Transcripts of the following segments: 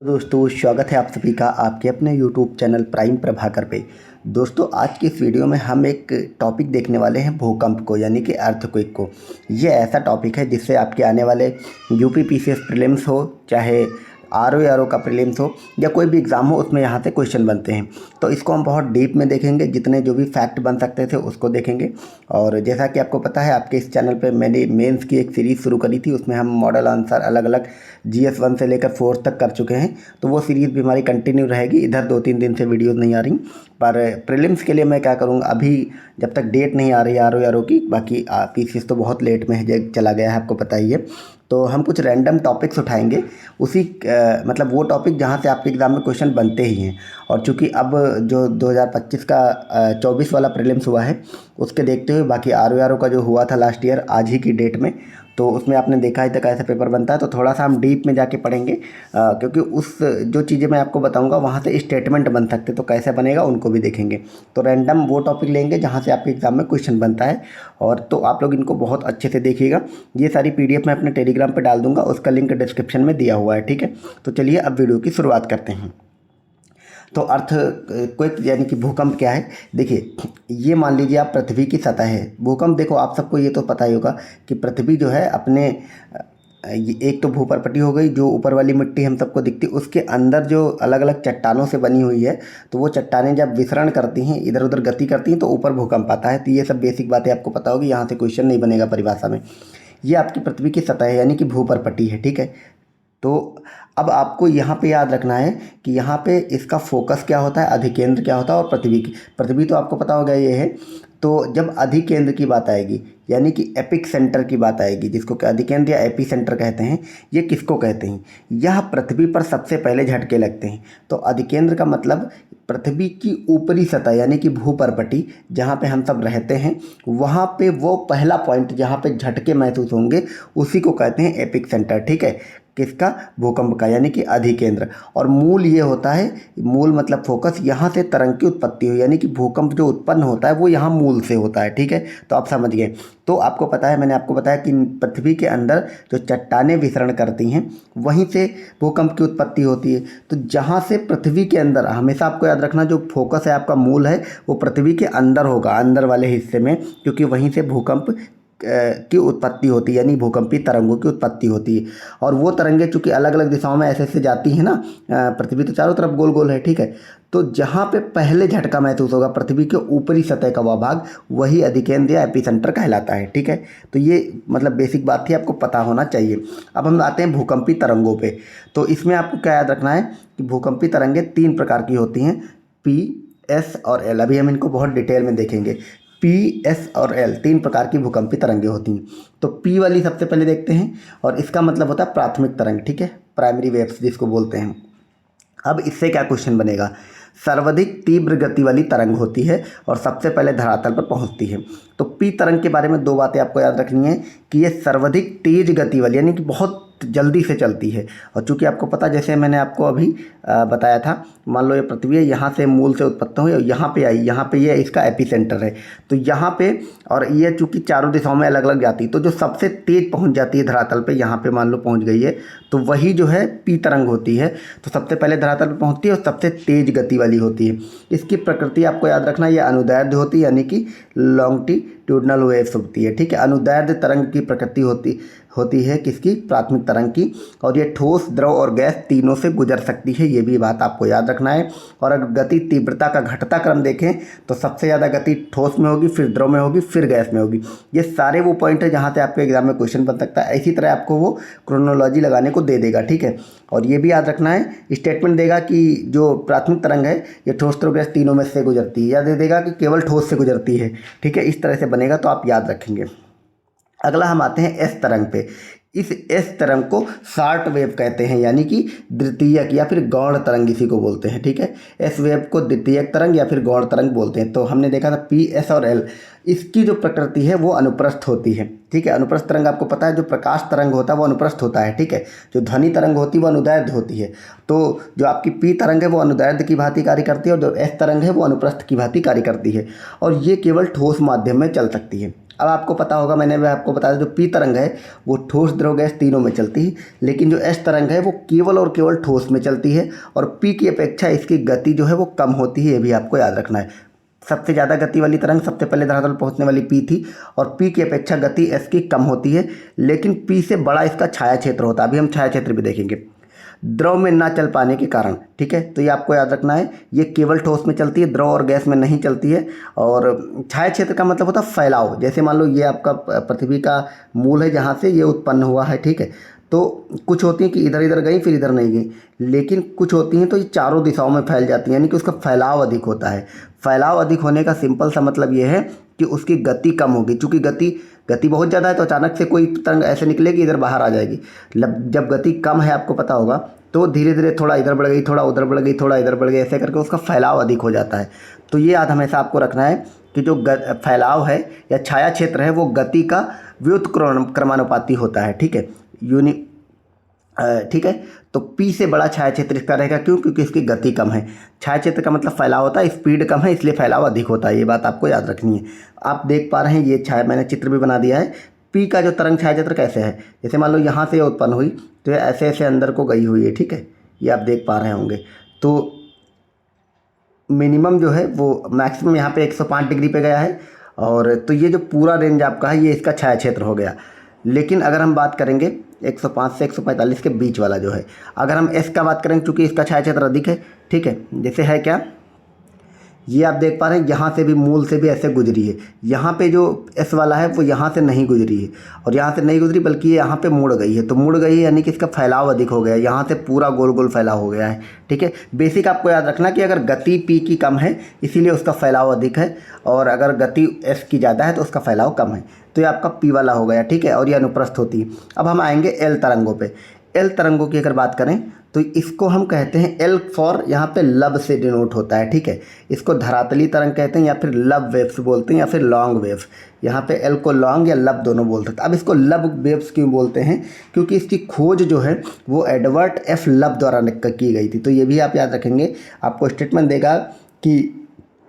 दोस्तों स्वागत है आप सभी का आपके अपने YouTube चैनल प्राइम प्रभाकर पे। दोस्तों आज की इस वीडियो में हम एक टॉपिक देखने वाले हैं भूकंप को यानी कि अर्थक्वेक को। ये ऐसा टॉपिक है जिससे आपके आने वाले यूपी पीसीएस प्रीलिम्स हो, चाहे आरओ का प्रीलिम्स हो या कोई भी एग्ज़ाम हो, उसमें यहाँ से क्वेश्चन बनते हैं। तो इसको हम बहुत डीप में देखेंगे, जितने जो भी फैक्ट बन सकते थे उसको देखेंगे। और जैसा कि आपको पता है, आपके इस चैनल पे मैंने मेंस की एक सीरीज़ शुरू करी थी, उसमें हम मॉडल आंसर अलग अलग GS 1 से लेकर 4 तक कर चुके हैं। तो वो सीरीज़ भी हमारी कंटिन्यू रहेगी। इधर 2-3 दिन से वीडियोज़ नहीं आ रही, पर प्रीलिम्स के लिए मैं क्या करूँगा, अभी जब तक डेट नहीं आ रही आरओ की, बाकी पीसीएस तो बहुत लेट में है, चला गया है, आपको पता ही है। तो हम कुछ रैंडम टॉपिक्स उठाएंगे, उसी मतलब वो टॉपिक जहाँ से आपके एग्ज़ाम में क्वेश्चन बनते ही हैं। और चूँकि अब जो 2025 का 24 वाला प्रीलिम्स हुआ है, उसके देखते हुए बाकी आरओ का जो हुआ था लास्ट ईयर आज ही की डेट में, तो उसमें आपने देखा ही था कैसे पेपर बनता है। तो थोड़ा सा हम डीप में जाके पढ़ेंगे, क्योंकि उस जो चीज़ें मैं आपको बताऊंगा वहाँ से स्टेटमेंट बन सकते, तो कैसे बनेगा उनको भी देखेंगे। तो रैंडम वो टॉपिक लेंगे जहाँ से आपके एग्ज़ाम में क्वेश्चन बनता है। और तो आप लोग इनको बहुत अच्छे से देखिएगा। ये सारी PDF मैं अपने टेलीग्राम पर डाल दूँगा, उसका लिंक डिस्क्रिप्शन में दिया हुआ है, ठीक है। तो चलिए अब वीडियो की शुरुआत करते हैं। तो अर्थक्वेक यानी कि भूकंप क्या है, देखिए ये मान लीजिए आप पृथ्वी की सतह है। भूकंप देखो, आप सबको ये तो पता ही होगा कि पृथ्वी जो है अपने ये एक तो भूपर्पटी हो गई, जो ऊपर वाली मिट्टी हम सबको दिखती है, उसके अंदर जो अलग अलग चट्टानों से बनी हुई है, तो वो चट्टानें जब विसरण करती हैं, इधर उधर गति करती हैं, तो ऊपर भूकंप आता है। तो ये सब बेसिक बातें आपको पता होगी, यहाँ से क्वेश्चन नहीं बनेगा परिभाषा में। ये आपकी पृथ्वी की सतह है यानी कि भूपर्पटी है, ठीक है। तो अब आपको यहाँ पे याद रखना है कि यहाँ पे इसका फोकस क्या होता है, अधिकेंद्र क्या होता है, और पृथ्वी तो आपको पता होगा ये है। तो जब अधिकेंद्र की बात आएगी यानी कि एपिक सेंटर की बात आएगी, जिसको कि अधिकेंद्र या एपी सेंटर कहते हैं, ये किसको कहते हैं, यह पृथ्वी पर सबसे पहले झटके लगते हैं। तो अधिकेंद्र का मतलब पृथ्वी की ऊपरी सतह यानी कि भूपर्पटी, जहाँ पे हम सब रहते हैं, वहाँ पे वो पहला पॉइंट जहाँ पे झटके महसूस होंगे उसी को कहते हैं एपिक सेंटर, ठीक है। किसका, भूकंप का, यानी कि अधिकेंद्र। और मूल ये होता है, मूल मतलब फोकस, यहाँ से तरंग की उत्पत्ति हुई, यानी कि भूकंप जो उत्पन्न होता है वो यहाँ मूल से होता है, ठीक है। तो आप समझ गए। तो आपको पता है, मैंने आपको बताया कि पृथ्वी के अंदर जो चट्टानें विसरण करती हैं वहीं से भूकंप की उत्पत्ति होती है। तो जहाँ से पृथ्वी के अंदर, हमेशा आपको याद रखना, जो फोकस है आपका, मूल है, वो पृथ्वी के अंदर होगा, अंदर वाले हिस्से में, क्योंकि वहीं से भूकंप की उत्पत्ति होती है, यानी भूकंपी तरंगों की उत्पत्ति होती है। और वो तरंगे चूँकि अलग अलग दिशाओं में ऐसे ऐसे जाती हैं ना, पृथ्वी तो चारों तरफ गोल गोल है, ठीक है। तो जहाँ पे पहले झटका महसूस होगा पृथ्वी के ऊपरी सतह का वह भाग, वही अधिकेंद्र या एपिसेंटर कहलाता है, ठीक है। तो ये मतलब बेसिक बात थी, आपको पता होना चाहिए। अब हम आते हैं भूकंपी तरंगों पे। तो इसमें आपको क्या याद रखना है कि भूकंपी तरंगें 3 प्रकार की होती हैं, P, S और L। अभी हम इनको बहुत डिटेल में देखेंगे। P, S और L 3 प्रकार की भूकंपी तरंगें होती हैं। तो P वाली सबसे पहले देखते हैं, और इसका मतलब होता है प्राथमिक तरंग, ठीक है, प्राइमरी वेव्स जिसको बोलते हैं। अब इससे क्या क्वेश्चन बनेगा, सर्वाधिक तीव्र गति वाली तरंग होती है और सबसे पहले धरातल पर पहुंचती है। तो पी तरंग के बारे में 2 बातें आपको याद रखनी है कि ये सर्वाधिक तेज गति वाली यानी कि बहुत जल्दी से चलती है। और चूंकि आपको पता, जैसे मैंने आपको अभी बताया था, मान लो ये पृथ्वी है, यहाँ से मूल से उत्पत्ति हुई और यहाँ पे आई, यहाँ पे ये इसका एपिसेंटर है। तो यहाँ पे, और ये चूंकि चारों दिशाओं में अलग अलग जाती है, तो जो सबसे तेज पहुँच जाती है धरातल पे, यहाँ पे मान लो पहुँच गई है, तो वही जो है पी तरंग होती है। तो सबसे पहले धरातल पर पहुँचती है और सबसे तेज गति वाली होती है। इसकी प्रकृति आपको याद रखना, ये अनुदैर्ध्य होती है, यानी कि लॉन्गिट्यूडिनल वेव्स होती है, ठीक है। अनुदैर्ध्य तरंग की प्रकृति होती है किसकी, प्राथमिक तरंग की। और ये ठोस, द्रव और गैस तीनों से गुजर सकती है, ये भी बात आपको याद रखना है। और अगर गति तीव्रता का घटता क्रम देखें तो सबसे ज़्यादा गति ठोस में होगी, फिर द्रव में होगी, फिर गैस में होगी। ये सारे वो पॉइंट है जहाँ से आपके एग्जाम में क्वेश्चन बन सकता है। इसी तरह आपको वो क्रोनोलॉजी लगाने को दे देगा, ठीक है। और ये भी याद रखना है, स्टेटमेंट देगा कि जो प्राथमिक तरंग है ये ठोस, द्रव, गैस तीनों में से गुजरती है, या दे देगा कि केवल ठोस से गुजरती है, ठीक है। इस तरह से बनेगा, तो आप याद रखेंगे। अगला हम आते हैं एस तरंग पे। इस एस तरंग को शॉर्ट वेव कहते हैं, यानी कि द्वितीयक या फिर गौण तरंग इसी को बोलते हैं, ठीक है। एस वेव को द्वितीयक तरंग या फिर गौण तरंग बोलते हैं। तो हमने देखा था पी, एस और एल, इसकी जो प्रकृति है वो अनुप्रस्थ होती है, ठीक है। अनुप्रस्थ तरंग आपको पता है, जो प्रकाश तरंग होता है वो अनुप्रस्थ होता है, ठीक है। जो ध्वनि तरंग होती है वो अनुदैर्ध्य होती है। तो जो आपकी पी तरंग है वो अनुदैर्ध्य की भांति कार्य करती है, और जो एस तरंग है वो अनुप्रस्थ की भांति कार्य करती है। और ये केवल ठोस माध्यम में चल सकती है। अब आपको पता होगा, मैंने भी आपको बताया, जो पी तरंग है वो ठोस, द्रव, गैस तीनों में चलती है, लेकिन जो एस तरंग है वो केवल और केवल ठोस में चलती है, और पी की अपेक्षा इसकी गति जो है वो कम होती है, ये भी आपको याद रखना है। सबसे ज़्यादा गति वाली तरंग सबसे पहले धरातल पहुंचने वाली पी थी, और पी की अपेक्षा गति एस की कम होती है, लेकिन पी से बड़ा इसका छाया क्षेत्र होता है। अभी हम छाया क्षेत्र भी देखेंगे। द्रव में ना चल पाने के कारण, ठीक है, तो ये आपको याद रखना है, ये केवल ठोस में चलती है, द्रव और गैस में नहीं चलती है। और छाया क्षेत्र का मतलब होता है फैलाव। जैसे मान लो ये आपका पृथ्वी का मूल है जहाँ से ये उत्पन्न हुआ है, ठीक है, तो कुछ होती हैं कि इधर इधर गई फिर इधर नहीं गई, लेकिन कुछ होती हैं तो ये चारों दिशाओं में फैल जाती हैं, यानी कि उसका फैलाव अधिक होता है। फैलाव अधिक होने का सिंपल सा मतलब ये है कि उसकी गति कम होगी। चूँकि गति बहुत ज़्यादा है तो अचानक से कोई तरंग ऐसे निकलेगी इधर बाहर आ जाएगी। जब गति कम है, आपको पता होगा, तो धीरे धीरे थोड़ा इधर बढ़ गई, थोड़ा उधर बढ़ गई, थोड़ा इधर बढ़ गई, ऐसे करके उसका फैलाव अधिक हो जाता है। तो ये याद हमेशा आपको रखना है कि जो फैलाव है या छाया क्षेत्र है वो गति का व्युत्क्रमानुपाती होता है, ठीक है, ठीक है। तो पी से बड़ा छाया क्षेत्र इसका रहेगा, क्यों? क्योंकि इसकी गति कम है। छाया क्षेत्र का मतलब फैलाव होता है, स्पीड कम है, इसलिए फैलाव अधिक होता है। ये बात आपको याद रखनी है। आप देख पा रहे हैं ये छाया, मैंने चित्र भी बना दिया है। पी का जो तरंग छाया क्षेत्र कैसे है, जैसे मान लो यहाँ से ये उत्पन्न हुई तो ये ऐसे ऐसे अंदर को गई हुई है, ठीक है, ये आप देख पा रहे होंगे। तो मिनिमम जो है वो मैक्सिमम यहाँ पे 105 डिग्री पे गया है, और तो ये जो पूरा रेंज आपका है ये इसका छाया क्षेत्र हो गया। लेकिन अगर हम बात करेंगे 105 से 145 के बीच वाला जो है, अगर हम एस का बात करेंगे, चूँकि इसका छाया क्षेत्र अधिक है, ठीक है, जैसे है क्या, ये आप देख पा रहे हैं यहाँ से भी, मूल से भी ऐसे गुजरी है। यहाँ पे जो एस वाला है वो यहाँ से नहीं गुजरी है, और यहाँ से नहीं गुजरी बल्कि ये यहाँ पे मुड़ गई है। तो मुड़ गई है यानी कि इसका फैलाव अधिक हो गया है, यहाँ से पूरा गोल गोल फैलाव हो गया है, ठीक है। बेसिक आपको याद रखना कि अगर गति पी की कम है इसीलिए उसका फैलाव अधिक है, और अगर गति एस की ज़्यादा है तो उसका फैलाव कम है। तो ये आपका पी वाला हो गया, ठीक है, और ये अनुप्रस्थ होती है। अब हम आएंगे एल तरंगों पे। एल तरंगों की अगर बात करें तो इसको हम कहते हैं, एल फॉर यहाँ पे लब से डिनोट होता है, ठीक है। इसको धरातली तरंग कहते हैं, या फिर लब वेव्स बोलते हैं, या फिर लॉन्ग वेव्स। यहाँ पे एल को लॉन्ग या लब दोनों बोल सकते हैं। अब इसको लब वेव्स क्यों बोलते हैं? क्योंकि इसकी खोज जो है वो एडवर्ड एफ लब द्वारा की गई थी। तो ये भी आप याद रखेंगे, आपको स्टेटमेंट देगा कि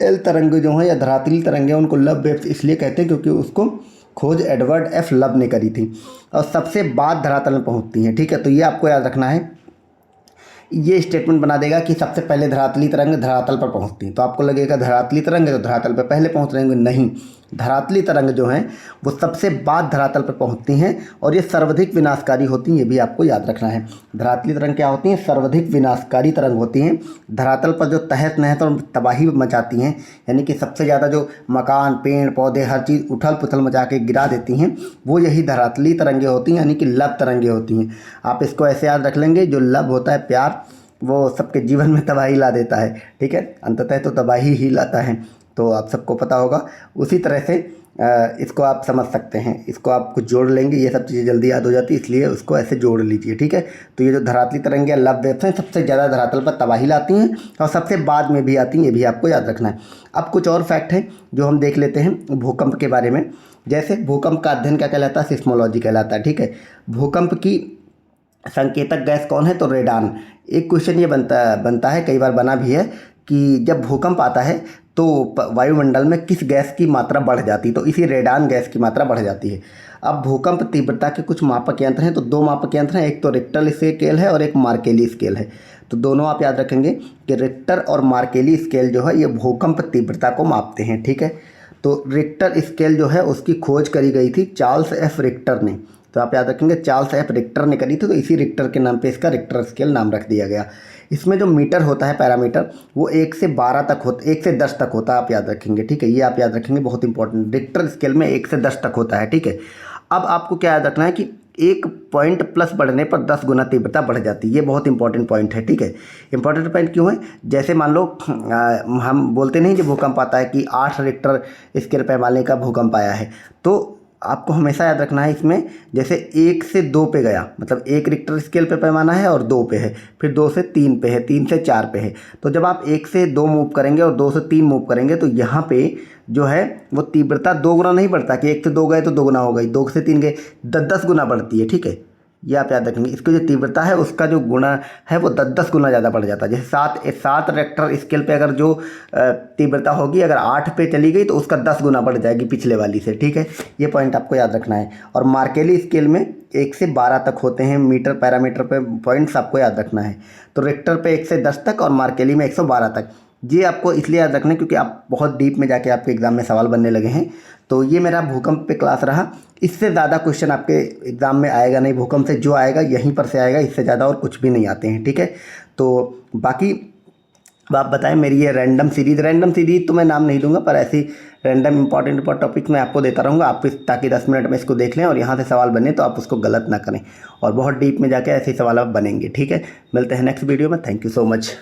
एल तरंग जो हैं या धरातली तरंग हैं उनको लब वेव्स इसलिए कहते हैं क्योंकि उसको खोज एडवर्ड एफ लब ने करी थी, और सबसे बाद धरातल में पहुंचती हैं, ठीक है। तो ये आपको याद रखना है, ये स्टेटमेंट बना देगा कि सबसे पहले धरातली तरंग धरातल पर पहुंचती हैं। तो आपको लगेगा धरातली तरंग है तो धरातल पर पहले पहुंच रहे होंगे, नहीं, धरातली तरंग जो हैं वो सबसे बाद धरातल पर पहुंचती हैं, और ये सर्वाधिक विनाशकारी होती हैं। ये भी आपको याद रखना है। धरातली तरंग क्या होती हैं? सर्वाधिक विनाशकारी तरंग होती हैं। धरातल पर जो तहस नहस और तबाही मचाती हैं, यानी कि सबसे ज़्यादा जो मकान, पेड़ पौधे, हर चीज़ उथल पुथल मचा के गिरा देती हैं, वो यही धरातली तरंगें होती हैं, यानी कि लब तरंगें होती हैं। आप इसको ऐसे याद रख लेंगे, जो लब होता है प्यार, वो सबके जीवन में तबाही ला देता है, ठीक है, अंततः तो तबाही ही लाता है। तो आप सबको पता होगा। उसी तरह से इसको आप समझ सकते हैं, इसको आप कुछ जोड़ लेंगे, ये सब चीज़ें जल्दी याद हो जाती है, इसलिए उसको ऐसे जोड़ लीजिए, ठीक है। तो ये जो धरातली तरंगें या लब वेव्स हैं सबसे ज़्यादा धरातल पर तबाही लाती हैं और सबसे बाद में भी आती हैं, ये भी आपको याद रखना है। अब कुछ और फैक्ट हैं जो हम देख लेते हैं भूकंप के बारे में। जैसे भूकंप का अध्ययन क्या कहलाता है? सिस्मोलॉजी कहलाता है, ठीक है। भूकंप की संकेतक गैस कौन है? तो रेडान। एक क्वेश्चन ये बनता है, कई बार बना भी है, कि जब भूकंप आता है तो वायुमंडल में किस गैस की मात्रा बढ़ जाती है? तो इसी रेडान गैस की मात्रा बढ़ जाती है। अब भूकंप तीव्रता के कुछ मापक यंत्र हैं, तो दो मापक यंत्र हैं, एक तो रिक्टर स्केल है और एक मार्केली स्केल है। तो दोनों आप याद रखेंगे कि रिक्टर और मार्केली स्केल जो है ये भूकंप तीव्रता को मापते हैं, ठीक है। तो रिक्टर स्केल जो है उसकी खोज करी गई थी चार्ल्स एफ रिक्टर ने। तो आप याद रखेंगे चार्ल्स एफ रिक्टर ने करी थी, तो इसी रिक्टर के नाम पे इसका रिक्टर स्केल नाम रख दिया गया। इसमें जो मीटर होता है, पैरामीटर, वो 1 से 12 तक होता, 1 से 10 तक होता है, आप याद रखेंगे, ठीक है। ये आप याद रखेंगे, बहुत इंपॉर्टेंट। रिक्टर स्केल में 1 से 10 तक होता है, ठीक है। अब आपको क्या याद रखना है कि 1 पॉइंट प्लस बढ़ने पर 10 गुना तीव्रता बढ़ जाती है। ये बहुत इंपॉर्टेंट पॉइंट है, ठीक है। इंपॉर्टेंट पॉइंट क्यों है? जैसे मान लो हम बोलते नहीं जब भूकंप आता है कि 8 रिक्टर स्केल पैमाने का भूकंप आया है, तो आपको हमेशा याद रखना है इसमें, जैसे 1 से 2 पे गया, मतलब 1 रिक्टर स्केल पे पैमाना है और 2 पे है, फिर 2 से 3 पे है, 3 से 4 पे है। तो जब आप 1 से 2 मूव करेंगे और 2 से 3 मूव करेंगे तो यहाँ पे जो है वो तीव्रता 2 गुना नहीं बढ़ता कि 1 से 2 गए तो 2 गुना हो गई, 2 से 3 गए, 10 गुना बढ़ती है, ठीक है। ये आप याद रखेंगे। इसकी जो तीव्रता है उसका जो गुणा है वो 10-10 गुना ज़्यादा बढ़ जाता है। जैसे 7 रेक्टर स्केल पे अगर जो तीव्रता होगी अगर 8 पे चली गई तो उसका 10 गुना बढ़ जाएगी पिछले वाली से, ठीक है। ये पॉइंट आपको याद रखना है। और मार्केली स्केल में 1 से 12 तक होते हैं मीटर पैरामीटर पे पॉइंट्स आपको याद रखना है। तो रेक्टर पे 1 से 10 तक और मार्केली में 112 तक। ये आपको इसलिए याद रखना है क्योंकि आप बहुत डीप में जाके आपके एग्ज़ाम में सवाल बनने लगे हैं। तो ये मेरा भूकंप पे क्लास रहा। इससे ज़्यादा क्वेश्चन आपके एग्ज़ाम में आएगा नहीं। भूकंप से जो आएगा यहीं पर से आएगा, इससे ज़्यादा और कुछ भी नहीं आते हैं, ठीक है। तो बाकी आप बताएं मेरी ये रैंडम सीरीज़ तो मैं नाम नहीं दूंगा, पर ऐसी रैंडम इंपॉर्टेंट टॉपिक मैं आपको देता रहूँगा आप ताकि 10 मिनट में इसको देख लें और यहाँ से सवाल बने तो आप उसको गलत ना करें और बहुत डीप में जाके ऐसे सवाल आप बनेंगे, ठीक है। मिलते हैं नेक्स्ट वीडियो में। Thank you so much.